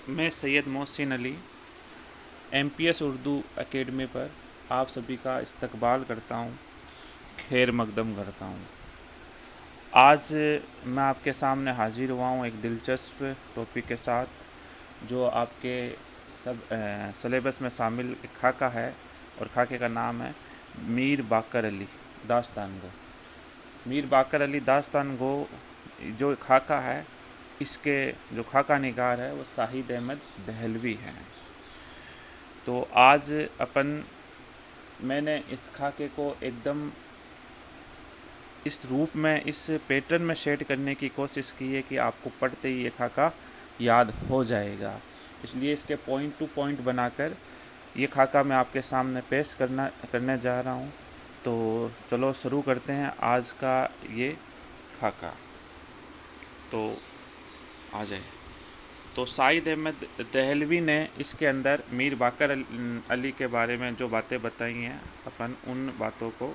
मैं Syed Mohsin Ali MPS Urdu academy पर आप सभी का इस्तकबाल करता हूँ, खैर मकदम करता हूँ। आज मैं आपके सामने हाजिर हुआ हूँ एक दिलचस्प टॉपिक के साथ, जो आपके सब सिलेबस में शामिल एक खाका है और खाके का नाम है मीर बाकर अली दास्तान गो। मीर बाकर अली दास्तान गो जो खाका है, इसके जो खाका निगार है वो शाहिद अहमद दहलवी हैं। तो आज मैंने इस खाके को एकदम इस रूप में, इस पैटर्न में सेट करने की कोशिश की है कि आपको पढ़ते ही ये खाका याद हो जाएगा। इसलिए इसके पॉइंट टू पॉइंट बनाकर ये खाका मैं आपके सामने पेश करने जा रहा हूँ। तो चलो शुरू करते हैं आज का ये खाका। तो आ जाए। तो शाहिद अहमद दहलवी ने इसके अंदर मीर बाकर अली के बारे में जो बातें बताई हैं, अपन उन बातों को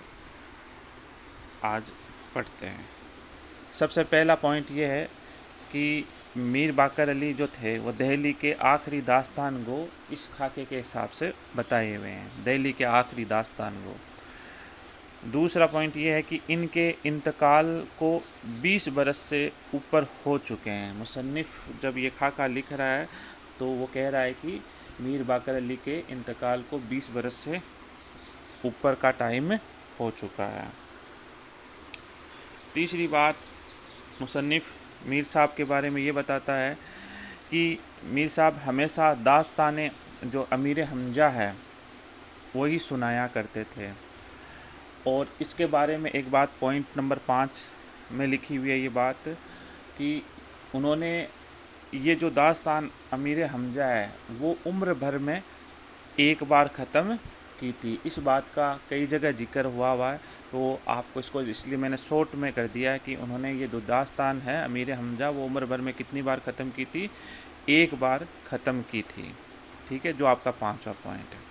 आज पढ़ते हैं। सबसे पहला पॉइंट ये है कि मीर बाकर अली जो थे वो दिल्ली के आखिरी दास्तान गो इस खाके के हिसाब से बताए हुए हैं, दिल्ली के आखिरी दास्तान गो। दूसरा पॉइंट ये है कि इनके इंतकाल को 20 बरस से ऊपर हो चुके हैं। मुसन्निफ़ जब ये खाका लिख रहा है तो वो कह रहा है कि मीर बाकर अली के इंतकाल को 20 बरस से ऊपर का टाइम हो चुका है। तीसरी बात, मुसन्निफ़ मीर साहब के बारे में ये बताता है कि मीर साहब हमेशा दास्ताने जो अमीर हमजा है वही सुनाया करते थे। और इसके बारे में एक बात पॉइंट नंबर 5 में लिखी हुई है ये बात कि उन्होंने ये जो दास्तान अमीर हमजा है वो उम्र भर में एक बार ख़त्म की थी। इस बात का कई जगह जिक्र हुआ है, तो आपको इसको इसलिए मैंने शॉर्ट में कर दिया है कि उन्होंने ये जो दास्तान है अमीर हमजा वो उम्र भर में कितनी बार ख़त्म की थी, एक बार ख़त्म की थी। ठीक है, जो आपका 5वां पॉइंट है।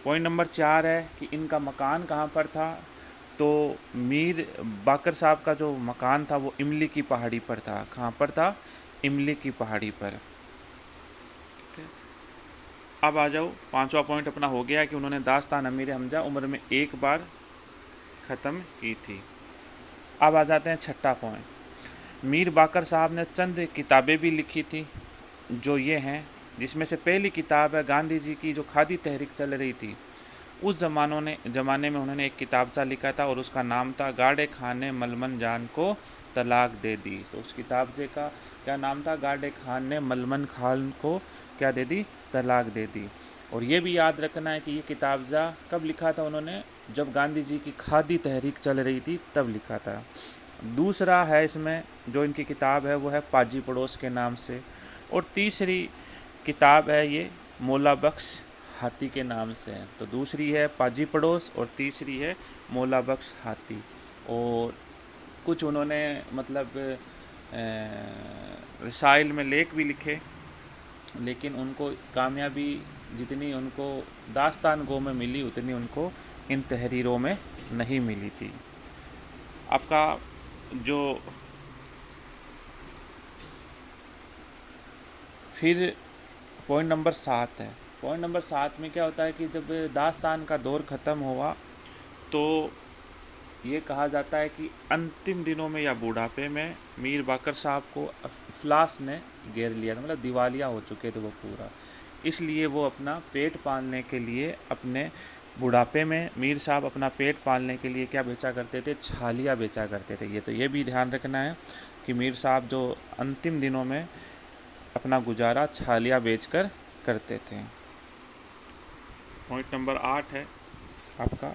पॉइंट नंबर 4 है कि इनका मकान कहाँ पर था। तो मीर बाकर साहब का जो मकान था वो इमली की पहाड़ी पर था। कहाँ पर था? इमली की पहाड़ी पर। अब आ जाओ, 5वां पॉइंट अपना हो गया कि उन्होंने दास्तान अमीर हमजा उम्र में एक बार ख़त्म की थी। अब आ जाते हैं 6वां पॉइंट। मीर बाकर साहब ने चंद किताबें भी लिखी थी, जो ये हैं, जिसमें से पहली किताब है गांधी जी की जो खादी तहरीक चल रही थी उस ज़माने में उन्होंने एक किताबचा लिखा था और उसका नाम था गाड़े खान ने मलमन जान को तलाक दे दी। तो उस किताबचे का क्या नाम था? गाड़े खान ने मलमन खान को क्या दे दी? तलाक दे दी। और ये भी याद रखना है कि ये किताबचा कब लिखा था उन्होंने? जब गांधी जी की खादी तहरीक चल रही थी तब लिखा था। दूसरा है इसमें जो इनकी किताब है वो है पाजी पड़ोस के नाम से। और तीसरी किताब है ये मौला बख्श हाथी के नाम से है। तो दूसरी है पाजी पड़ोस और तीसरी है मौला बख्श हाथी। और कुछ उन्होंने मतलब रसाइल में लेख भी लिखे, लेकिन उनको कामयाबी जितनी उनको दास्तान गो में मिली उतनी उनको इन तहरीरों में नहीं मिली थी। आपका जो फिर पॉइंट नंबर 7 है। पॉइंट नंबर 7 में क्या होता है कि जब दास्तान का दौर ख़त्म हुआ तो ये कहा जाता है कि अंतिम दिनों में या बुढ़ापे में मीर बाकर साहब को अफलास ने घेर लिया था, मतलब दिवालिया हो चुके थे वो पूरा। इसलिए वो अपना पेट पालने के लिए अपने बुढ़ापे में मीर साहब अपना पेट पालने के लिए क्या बेचा करते थे? छालिया बेचा करते थे। ये भी ध्यान रखना है कि मीर साहब जो अंतिम दिनों में अपना गुजारा छालिया बेचकर करते थे। पॉइंट नंबर 8 है आपका,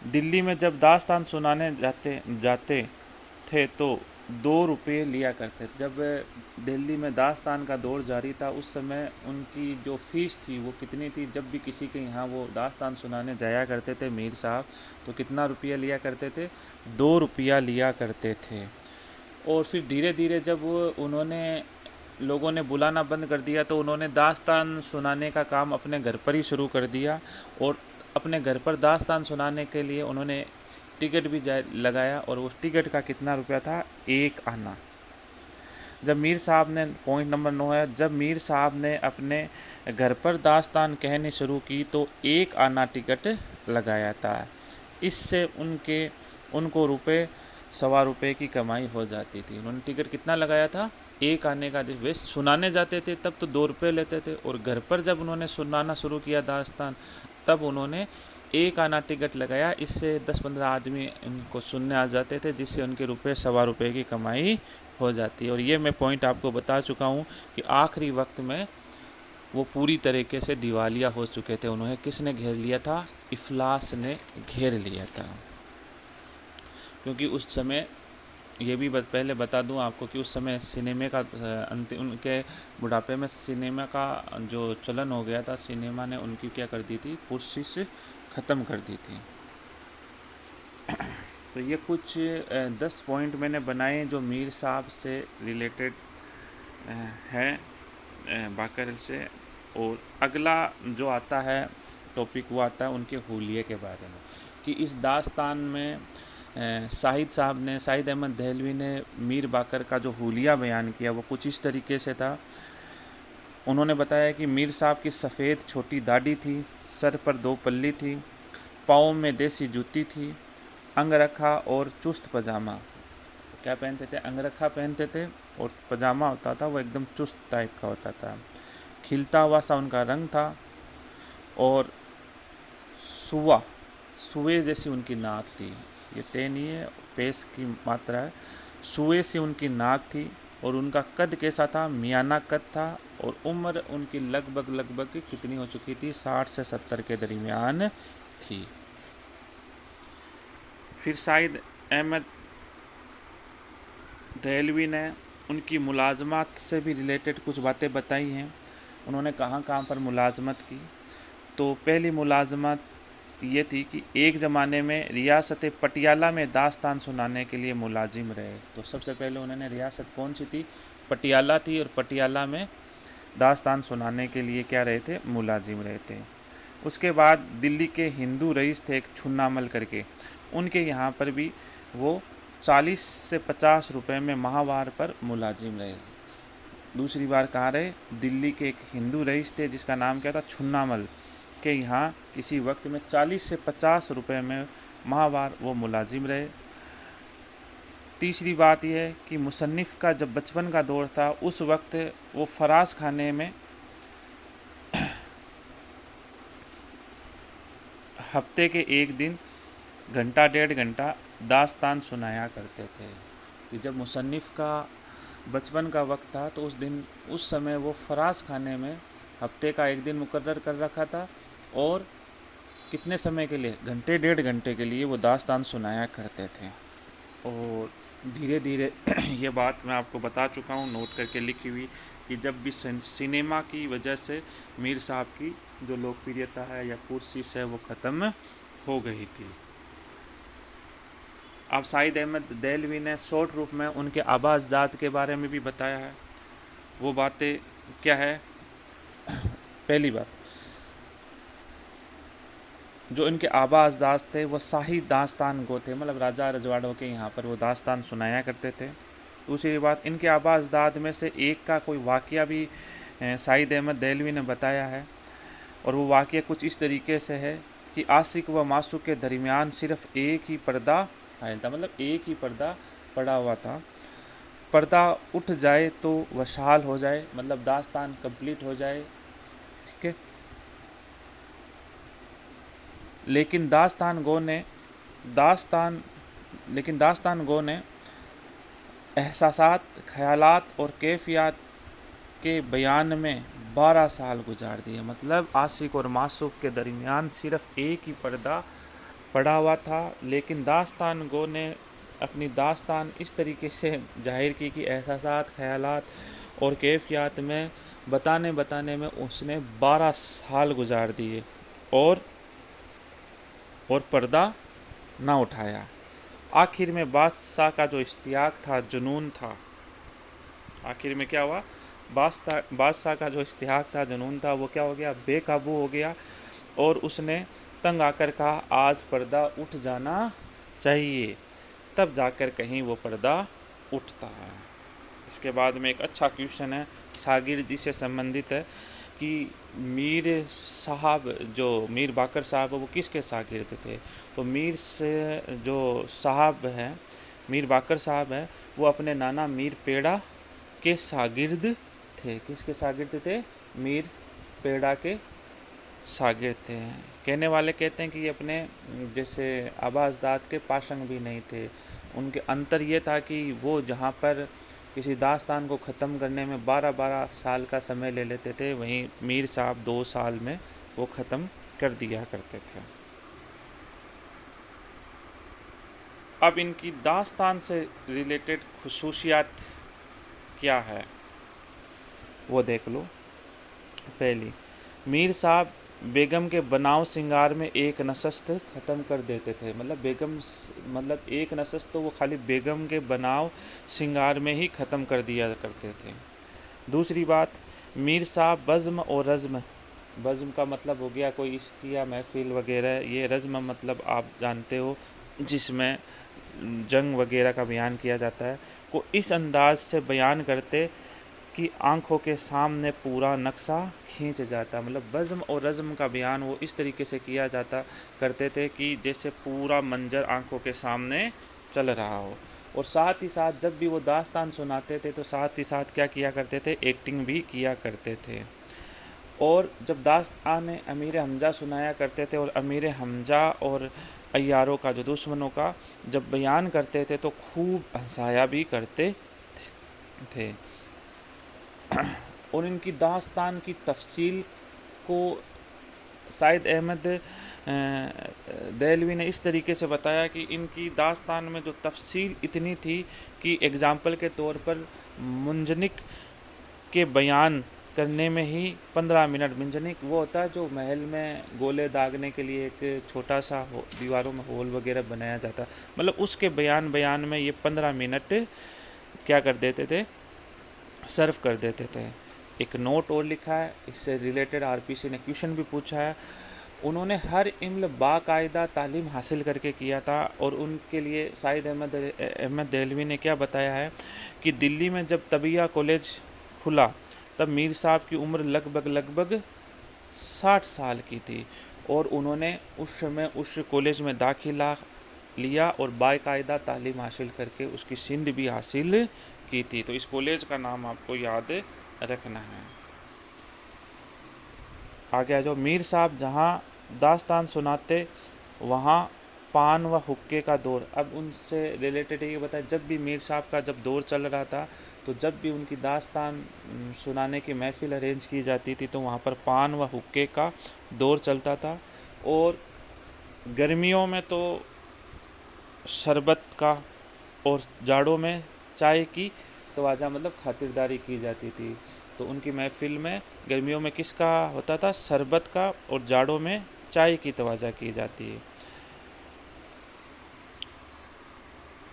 दिल्ली में जब दास्तान सुनाने जाते थे तो 2 रुपये लिया करते थे। जब दिल्ली में दास्तान का दौर जारी था उस समय उनकी जो फ़ीस थी वो कितनी थी? जब भी किसी के यहाँ वो दास्तान सुनाने जाया करते थे मीर साहब, तो कितना रुपया लिया करते थे? 2 रुपया लिया करते थे। और फिर धीरे धीरे जब लोगों ने बुलाना बंद कर दिया तो उन्होंने दास्तान सुनाने का काम अपने घर पर ही शुरू कर दिया। और अपने घर पर दास्तान सुनाने के लिए उन्होंने टिकट भी लगाया, और उस टिकट का कितना रुपया था? 1 आना। जब मीर साहब ने, पॉइंट नंबर 9 है, जब मीर साहब ने अपने घर पर दास्तान कहनी शुरू की तो 1 आना टिकट लगाया था। इससे उनको रुपये, सवा रुपये की कमाई हो जाती थी। उन्होंने टिकट कितना लगाया था? 1 आने का। जब वे सुनाने जाते थे तब तो 2 रुपये लेते थे, और घर पर जब उन्होंने सुनाना शुरू किया दास्तान तब उन्होंने 1 आना टिकट लगाया। इससे 10-15 आदमी उनको सुनने आ जाते थे, जिससे उनके रुपये, सवा रुपये की कमाई हो जाती है। और ये मैं पॉइंट आपको बता चुका हूँ कि आखिरी वक्त में वो पूरी तरीके से दिवालिया हो चुके थे। उन्हें किसने घेर लिया था? इफलास ने घेर लिया था। क्योंकि उस समय, ये भी पहले बता दूं आपको कि उस समय सिनेमा का अंतिम, उनके बुढ़ापे में सिनेमा का जो चलन हो गया था, सिनेमा ने उनकी क्या कर दी थी? पुरस्किश ख़त्म कर दी थी। तो ये कुछ 10 पॉइंट मैंने बनाए जो मीर साहब से रिलेटेड हैं, बाकर से। और अगला जो आता है टॉपिक, वो आता है उनके हुलिये के बारे में, कि इस दास्तान में शाहिद अहमद देहलवी ने मीर बाकर का जो हुलिया बयान किया वो कुछ इस तरीके से था। उन्होंने बताया कि मीर साहब की सफ़ेद छोटी दाढ़ी थी, सर पर 2 पल्ली थी, पाँव में देसी जूती थी, अंगरखा और चुस्त पजामा। क्या पहनते थे? अंगरखा पहनते थे, और पजामा होता था वो एकदम चुस्त टाइप का होता था। खिलता हुआ सा उनका रंग था, और सुए जैसी उनकी नाक थी। ये टे नहीं है, पेश की मात्रा है। सुए सी उनकी नाक थी, और उनका कद कैसा था? मियाना कद था, और उम्र उनकी लगभग कितनी हो चुकी थी? 60 से 70 के दरमियान थी। फिर शाहिद अहमद देहलवी ने उनकी मुलाजमत से भी रिलेटेड कुछ बातें बताई हैं। उन्होंने कहाँ पर मुलाजमत की? तो पहली मुलाजमत ये थी कि एक ज़माने में रियासत पटियाला में दास्तान सुनाने के लिए मुलाजिम रहे। तो सबसे पहले उन्होंने, रियासत कौन सी थी? पटियाला थी, और पटियाला में दास्तान सुनाने के लिए क्या रहे थे? मुलाजिम रहे थे। उसके बाद दिल्ली के हिंदू रईस थे एक छुन्नामल करके, उनके यहाँ पर भी वो 40 से 50 रुपए में माहवार पर मुलाजिम रहे। दूसरी बार कहाँ रहे? दिल्ली के एक हिंदू रईस थे जिसका नाम क्या था? छुन्नामल के यहाँ किसी वक्त में 40 से 50 रुपए में माहवार वो मुलाजिम रहे। तीसरी बात यह है कि मुसन्निफ़ का जब बचपन का दौर था उस वक्त वो फराज खाने में हफ्ते के एक दिन घंटा 1.5 घंटा दास्तान सुनाया करते थे। कि जब मुसन्निफ़ का बचपन का वक्त था तो उस समय वो फराज खाने में हफ्ते का एक दिन मुकर्रर कर रखा था, और कितने समय के लिए? घंटे 1.5 घंटे के लिए वो दास्तान सुनाया करते थे। और धीरे धीरे ये बात मैं आपको बता चुका हूँ, नोट करके लिखी हुई, कि जब भी सिनेमा की वजह से मीर साहब की जो लोकप्रियता है या पुरस्किश है वो ख़त्म हो गई थी। अब शाहिद अहमद देहलवी ने शॉर्ट रूप में उनके आबा अजदाद के बारे में भी बताया है। वो बातें क्या है? पहली बात, जो इनके आबा अजदाद थे वो शाही दास्तान गो थे, मतलब राजा रजवाड़ों के यहाँ पर वो दास्तान सुनाया करते थे। दूसरी बात, इनके आबा अजदाद में से एक का कोई वाक़या भी शाहिद अहमद देहलवी ने बताया है, और वो वाक़या कुछ इस तरीके से है कि आशिक व मासूक के दरमियान सिर्फ़ एक ही पर्दा हायल था, मतलब एक ही पर्दा पड़ा हुआ था। पर्दा उठ जाए तो वशाल हो जाए, मतलब दास्तान कंप्लीट हो जाए, ठीक है। लेकिन दास्तान गो ने एहसासात, ख़यालात और कैफियत के बयान में 12 साल गुजार दिए। मतलब आशिक और मासूक के दरमियान सिर्फ़ एक ही पर्दा पड़ा हुआ था, लेकिन दास्तान गो ने अपनी दास्तान इस तरीके से जाहिर की कि एहसासात, ख़यालात और कैफियत में बताने में उसने 12 साल गुजार दिए, और पर्दा ना उठाया। आखिर में बादशाह का जो इश्तियाक था, जुनून था, आखिर में क्या हुआ? बादशाह का जो इश्तियाक था, जुनून था, वो क्या हो गया? बेकाबू हो गया, और उसने तंग आकर कहा आज पर्दा उठ जाना चाहिए, तब जाकर कहीं वो पर्दा उठता है। इसके बाद में एक अच्छा क्वेश्चन है, शागिर्दी से संबंधित है, कि मीर साहब जो मीर बाकर साहब वो किसके शागिर्द थे। तो मीर से जो साहब हैं, मीर बाकर साहब हैं, वो अपने नाना मीर पेड़ा के शागिर्द थे। किसके शागिर्द थे? मीर पेड़ा के शागिर्द थे। कहने वाले कहते हैं कि ये अपने जैसे अब्बासदाद के पाशंग भी नहीं थे। उनके अंतर ये था कि वो जहाँ पर किसी दास्तान को ख़त्म करने में 12-12 साल का समय ले लेते थे, वहीं मीर साहब 2 साल में वो ख़त्म कर दिया करते थे। अब इनकी दास्तान से रिलेटेड खुसूसियात क्या है वो देख लो। पहली, मीर साहब बेगम के बनाव सिंगार में एक नशस्त ख़त्म कर देते थे। मतलब मतलब एक नशस्त तो वो खाली बेगम के बनाव सिंगार में ही ख़त्म कर दिया करते थे। दूसरी बात, मीर साहब बज़्म और रज़्म, बज़्म का मतलब हो गया कोई इश्क या महफिल वगैरह, ये रज़्म मतलब आप जानते हो जिसमें जंग वगैरह का बयान किया जाता है, को इस अंदाज से बयान करते कि आंखों के सामने पूरा नक्शा खींच जाता। मतलब बज़्म और रज़्म का बयान वो इस तरीके से किया जाता करते थे कि जैसे पूरा मंजर आंखों के सामने चल रहा हो। और साथ ही साथ जब भी वो दास्तान सुनाते थे तो साथ ही साथ क्या किया करते थे? एक्टिंग भी किया करते थे। और जब दास्तान अमीर हमजा सुनाया करते थे और अमीर हमजा और अय्यारों का, जो दुश्मनों का जब बयान करते थे तो खूब हंसाया भी करते थे। और इनकी दास्तान की तफसील को सईद अहमद देहलवी ने इस तरीके से बताया कि इनकी दास्तान में जो तफसील इतनी थी कि एग्ज़ाम्पल के तौर पर मुंजनिक के बयान करने में ही 15 मिनट, मुंजनिक वो होता है जो महल में गोले दागने के लिए एक छोटा सा दीवारों में होल वगैरह बनाया जाता है, मतलब उसके बयान में ये 15 मिनट क्या कर देते थे? सर्व कर देते थे। एक नोट और लिखा है, इससे रिलेटेड आरपीसी ने क्वेश्चन भी पूछा है। उन्होंने हर इल्म बाकायदा तालीम हासिल करके किया था। और उनके लिए सईद अहमद देहलवी ने क्या बताया है कि दिल्ली में जब तबिया कॉलेज खुला तब मीर साहब की उम्र लगभग 60 साल की थी। और उन्होंने उस समय उस कॉलेज में दाखिला लिया और बाकायदा तालीम हासिल करके उसकी सिंध भी हासिल की थी। तो इस कॉलेज का नाम आपको याद रखना है। आगे आ जाओ। मीर साहब जहाँ दास्तान सुनाते वहाँ पान व हुक्के का दौर। अब उनसे रिलेटेड ये बताया, जब भी मीर साहब का जब दौर चल रहा था तो जब भी उनकी दास्तान सुनाने की महफिल अरेंज की जाती थी तो वहाँ पर पान व हुक्के का दौर चलता था। और गर्मियों में तो शरबत का और जाड़ों में चाय की तवाज़ा मतलब खातिरदारी की जाती थी। तो उनकी महफिल में गर्मियों में किसका होता था? शरबत का, और जाड़ों में चाय की तवाज़ा की जाती है।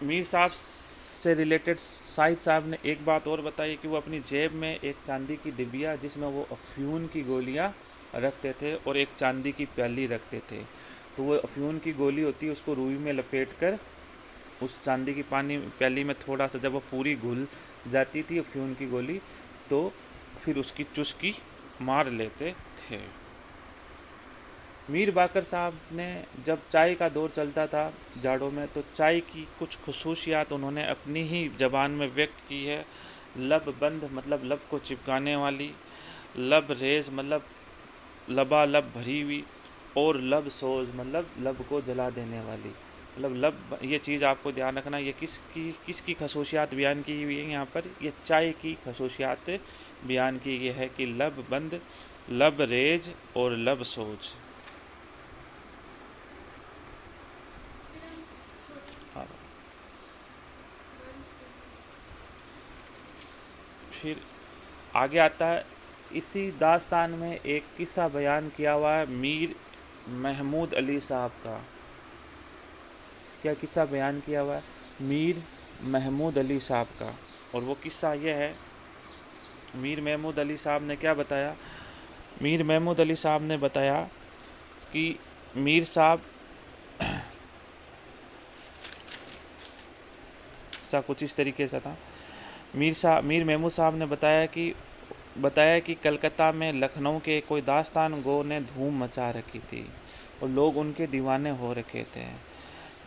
मीर साहब से रिलेटेड साहिद साहब ने एक बात और बताई कि वो अपनी जेब में एक चांदी की डिबिया जिसमें वो अफ्यून की गोलियां रखते थे और एक चांदी की प्याली रखते थे। तो वो अफ्यून की गोली होती है, उसको रुई में लपेट कर उस चांदी की पानी प्याली में थोड़ा सा, जब वो पूरी घुल जाती थी अफ्यून की गोली, तो फिर उसकी चुस्की मार लेते थे। मीर बाकर साहब ने जब चाय का दौर चलता था जाड़ों में तो चाय की कुछ खुसूसियात उन्होंने अपनी ही ज़बान में व्यक्त की है। लब बंद मतलब लब को चिपकाने वाली, लब रेज मतलब लबालब भरी हुई, और लब सोज मतलब लब को जला देने वाली। मतलब लब, ये चीज़ आपको ध्यान रखना, ये किसकी खसूसियात बयान की हुई है यहाँ पर? ये चाय की खसूसियात बयान की गई है कि लब बंद, लब रेज और लब सोज। फिर आगे आता है, इसी दास्तान में एक किस्सा बयान किया हुआ है मीर महमूद अली साहब का। क्या किस्सा बयान किया हुआ है? मीर महमूद अली साहब का। और वो किस्सा यह है, मीर महमूद अली साहब ने क्या बताया? मीर महमूद अली साहब ने बताया कि मीर साहब सा कुछ इस तरीके से था मीर महमूद साहब ने बताया कि कलकत्ता में लखनऊ के कोई दास्तान गो ने धूम मचा रखी थी और लोग उनके दीवाने हो रखे थे।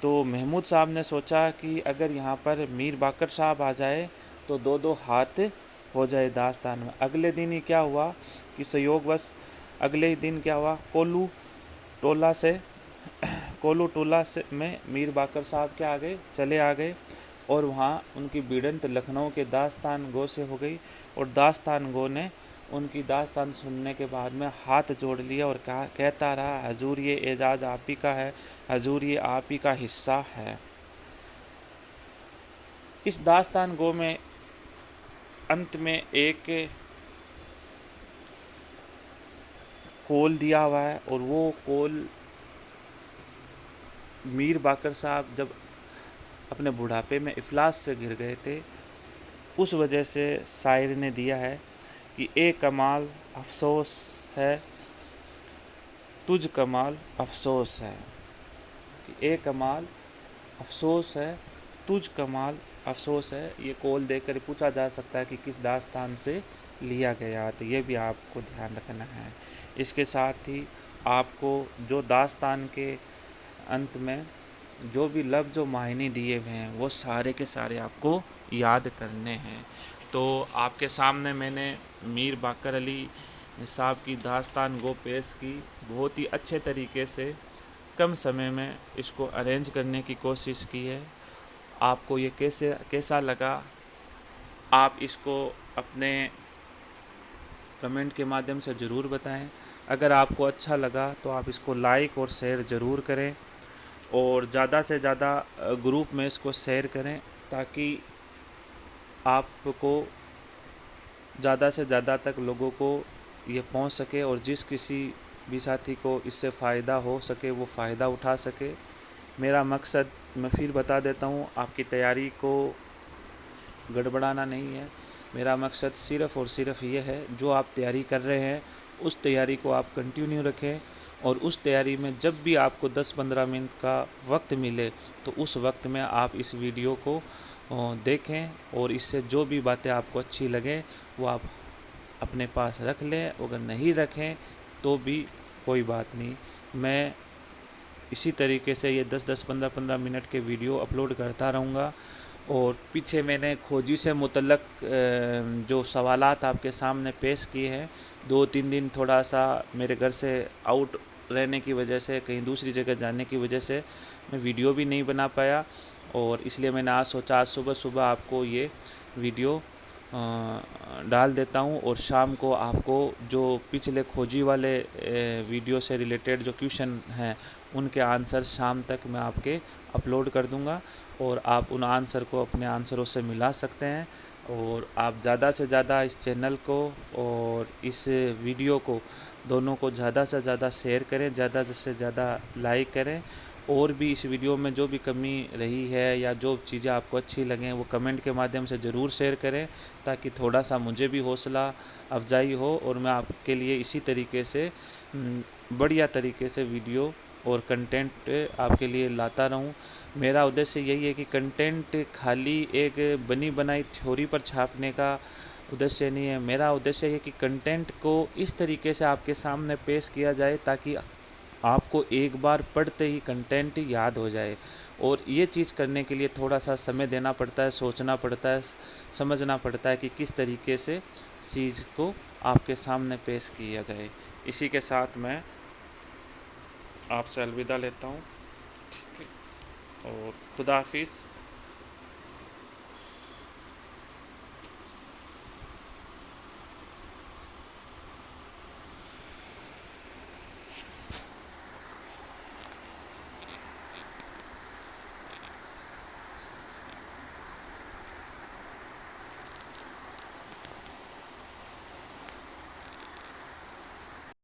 तो महमूद साहब ने सोचा कि अगर यहाँ पर मीर बाकर साहब आ जाए तो दो दो हाथ हो जाए दास्तान में। अगले दिन ही क्या हुआ कि संयोगवश अगले ही दिन क्या हुआ, कोलू टोला से में मीर बाकर साहब के चले आ गए और वहाँ उनकी भिड़ंत लखनऊ के दास्तान गो से हो गई और दास्तान गो ने उनकी दास्तान सुनने के बाद में हाथ जोड़ लिया और कहता रहा, हजूर ये एजाज़ आप ही का है, हजूर ये आप ही का हिस्सा है। इस दास्तान गो में अंत में एक कोल दिया हुआ है और वो कोल मीर बाकर साहब जब अपने बुढ़ापे में इफलास से गिर गए थे उस वजह से शायर ने दिया है कि ए कमाल अफसोस है तुझ कमाल अफसोस है, कि ए कमाल अफसोस है तुझ कमाल अफसोस है। ये कौल देकर पूछा जा सकता है कि किस दास्तान से लिया गया, तो ये भी आपको ध्यान रखना है। इसके साथ ही आपको जो दास्तान के अंत में जो भी लफ्ज़ व मायने दिए हुए हैं वो सारे के सारे आपको याद करने हैं। तो आपके सामने मैंने मीर बाकर अली साहब की दास्तान गो पेश की, बहुत ही अच्छे तरीके से कम समय में इसको अरेंज करने की कोशिश की है। आपको ये कैसा लगा, आप इसको अपने कमेंट के माध्यम से ज़रूर बताएं। अगर आपको अच्छा लगा तो आप इसको लाइक और शेयर ज़रूर करें और ज़्यादा से ज़्यादा ग्रुप में इसको शेयर करें ताकि आपको ज़्यादा से ज़्यादा तक लोगों को ये पहुंच सके और जिस किसी भी साथी को इससे फ़ायदा हो सके वो फ़ायदा उठा सके। मेरा मकसद मैं फिर बता देता हूँ, आपकी तैयारी को गड़बड़ाना नहीं है। मेरा मकसद सिर्फ़ और सिर्फ ये है, जो आप तैयारी कर रहे हैं उस तैयारी को आप कंटिन्यू रखें और उस तैयारी में जब भी आपको 10-15 मिनट का वक्त मिले तो उस वक्त में आप इस वीडियो को देखें और इससे जो भी बातें आपको अच्छी लगें वो आप अपने पास रख लें। अगर नहीं रखें तो भी कोई बात नहीं, मैं इसी तरीके से ये 10-10, 15-15 मिनट के वीडियो अपलोड करता रहूँगा। और पीछे मैंने खोजी से मुतल्लक जो सवालात आपके सामने पेश किए हैं, 2-3 दिन थोड़ा सा मेरे घर से आउट रहने की वजह से, कहीं दूसरी जगह जाने की वजह से मैं वीडियो भी नहीं बना पाया और इसलिए मैंने आज सोचा आज सुबह आपको ये वीडियो डाल देता हूँ और शाम को आपको जो पिछले खोजी वाले वीडियो से रिलेटेड जो क्वेश्चन हैं उनके आंसर शाम तक मैं आपके अपलोड कर दूंगा और आप उन आंसर को अपने आंसरों से मिला सकते हैं। और आप ज़्यादा से ज़्यादा इस चैनल को और इस वीडियो को दोनों को ज़्यादा से ज़्यादा शेयर करें, ज़्यादा से ज़्यादा लाइक करें और भी इस वीडियो में जो भी कमी रही है या जो चीज़ें आपको अच्छी लगें वो कमेंट के माध्यम से ज़रूर शेयर करें ताकि थोड़ा सा मुझे भी हौसला अफजाई हो और मैं आपके लिए इसी तरीके से बढ़िया तरीके से वीडियो और कंटेंट आपके लिए लाता रहूं। मेरा उद्देश्य यही है कि कंटेंट खाली एक बनी बनाई थ्योरी पर छापने का उद्देश्य नहीं है। मेरा उद्देश्य है कि कंटेंट को इस तरीके से आपके सामने पेश किया जाए ताकि आपको एक बार पढ़ते ही कंटेंट याद हो जाए। और ये चीज़ करने के लिए थोड़ा सा समय देना पड़ता है, सोचना पड़ता है, समझना पड़ता है कि किस तरीके से चीज़ को आपके सामने पेश किया जाए। इसी के साथ मैं आपसे अलविदा लेता हूँ, ठीक है, और खुदा हाफिज़।